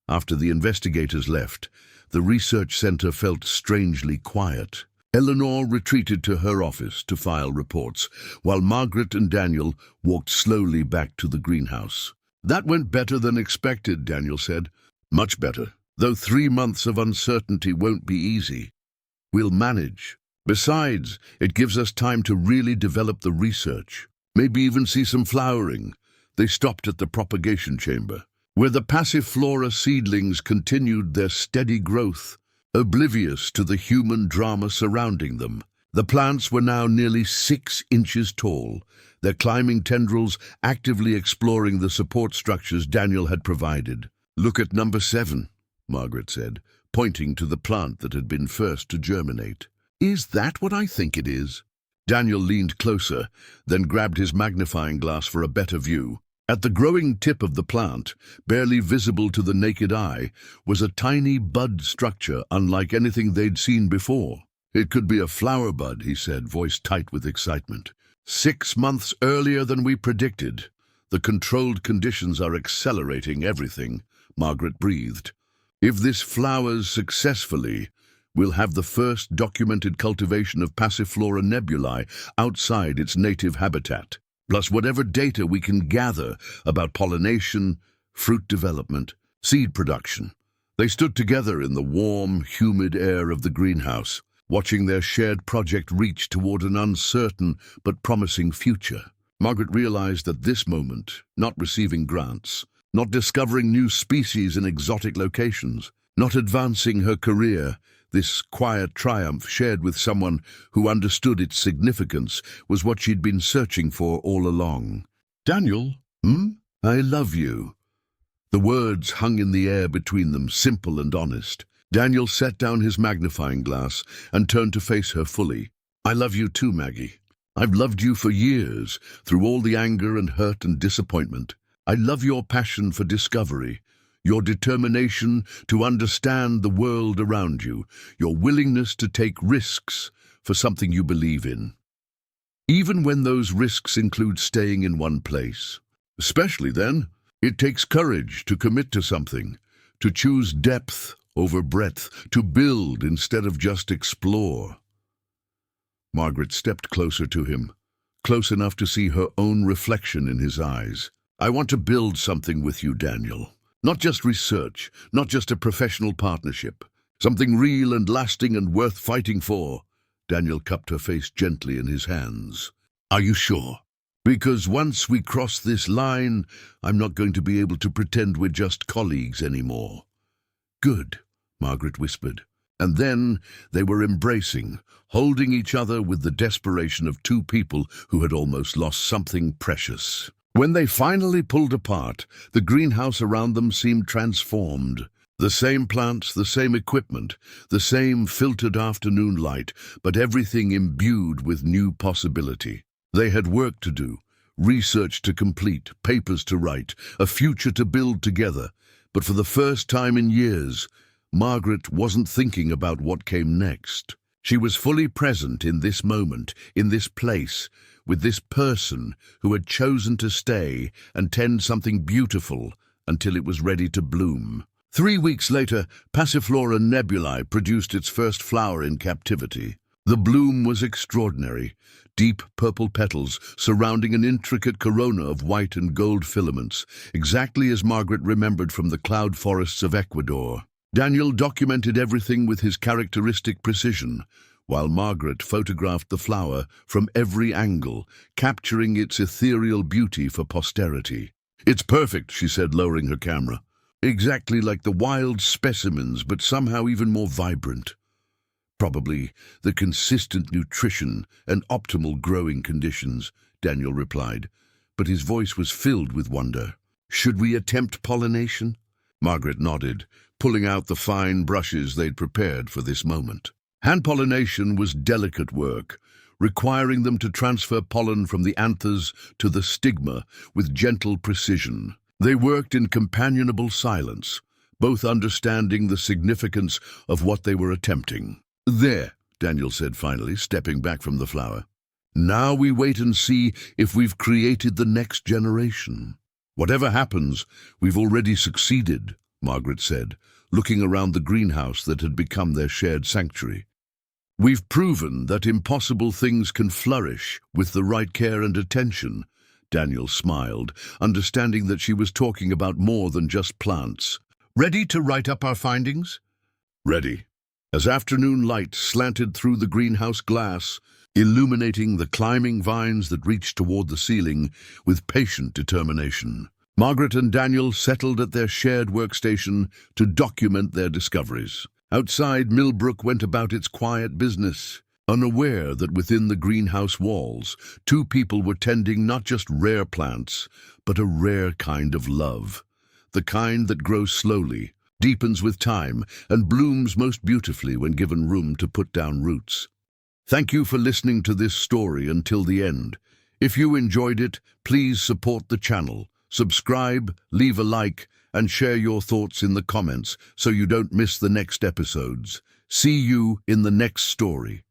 After the investigators left, the research center felt strangely quiet. Eleanor retreated to her office to file reports, while Margaret and Daniel walked slowly back to the greenhouse. That went better than expected, Daniel said. Much better, though 3 months of uncertainty won't be easy. We'll manage. Besides, it gives us time to really develop the research. Maybe even see some flowering. They stopped at the propagation chamber, where the passiflora seedlings continued their steady growth, oblivious to the human drama surrounding them. The plants were now nearly 6 inches tall, their climbing tendrils actively exploring the support structures Daniel had provided. "Look at number 7, Margaret said, pointing to the plant that had been first to germinate. "Is that what I think it is?" Daniel leaned closer, then grabbed his magnifying glass for a better view. At the growing tip of the plant, barely visible to the naked eye, was a tiny bud structure unlike anything they'd seen before. "It could be a flower bud," he said, voice tight with excitement. 6 months earlier than we predicted. The controlled conditions are accelerating everything," Margaret breathed. "If this flowers successfully, we'll have the first documented cultivation of Passiflora nebulae outside its native habitat, plus whatever data we can gather about pollination, fruit development, seed production." They stood together in the warm, humid air of the greenhouse, watching their shared project reach toward an uncertain but promising future. Margaret realized that this moment, not receiving grants, not discovering new species in exotic locations, not advancing her career, this quiet triumph shared with someone who understood its significance was what she'd been searching for all along. "Daniel, I love you." The words hung in the air between them, simple and honest. Daniel set down his magnifying glass and turned to face her fully. "I love you too, Maggie. I've loved you for years, through all the anger and hurt and disappointment. I love your passion for discovery, your determination to understand the world around you, your willingness to take risks for something you believe in. Even when those risks include staying in one place. Especially then, it takes courage to commit to something, to choose depth over breadth, to build instead of just explore." Margaret stepped closer to him, close enough to see her own reflection in his eyes. "I want to build something with you, Daniel. Not just research, not just a professional partnership. Something real and lasting and worth fighting for." Daniel cupped her face gently in his hands. "Are you sure? Because once we cross this line, I'm not going to be able to pretend we're just colleagues anymore." "Good," Margaret whispered. And then they were embracing, holding each other with the desperation of 2 people who had almost lost something precious. When they finally pulled apart, the greenhouse around them seemed transformed. The same plants, the same equipment, the same filtered afternoon light, but everything imbued with new possibility. They had work to do, research to complete, papers to write, a future to build together. But for the first time in years, Margaret wasn't thinking about what came next. She was fully present in this moment, in this place, with this person who had chosen to stay and tend something beautiful until it was ready to bloom. 3 weeks later, Passiflora nebulae produced its first flower in captivity. The bloom was extraordinary, deep purple petals surrounding an intricate corona of white and gold filaments, exactly as Margaret remembered from the cloud forests of Ecuador. Daniel documented everything with his characteristic precision, while Margaret photographed the flower from every angle, capturing its ethereal beauty for posterity. "It's perfect," she said, lowering her camera. "Exactly like the wild specimens, but somehow even more vibrant. Probably the consistent nutrition and optimal growing conditions," Daniel replied, but his voice was filled with wonder. "Should we attempt pollination?" Margaret nodded, pulling out the fine brushes they'd prepared for this moment. Hand pollination was delicate work, requiring them to transfer pollen from the anthers to the stigma with gentle precision. They worked in companionable silence, both understanding the significance of what they were attempting. "There," Daniel said finally, stepping back from the flower. "Now we wait and see if we've created the next generation." "Whatever happens, we've already succeeded," Margaret said, looking around the greenhouse that had become their shared sanctuary. "We've proven that impossible things can flourish with the right care and attention." Daniel smiled, understanding that she was talking about more than just plants. "Ready to write up our findings?" "Ready." As afternoon light slanted through the greenhouse glass, illuminating the climbing vines that reached toward the ceiling with patient determination, Margaret and Daniel settled at their shared workstation to document their discoveries. Outside, Millbrook went about its quiet business, unaware that within the greenhouse walls, two people were tending not just rare plants, but a rare kind of love. The kind that grows slowly, deepens with time, and blooms most beautifully when given room to put down roots. Thank you for listening to this story until the end. If you enjoyed it, please support the channel. Subscribe, leave a like, and share your thoughts in the comments so you don't miss the next episodes. See you in the next story.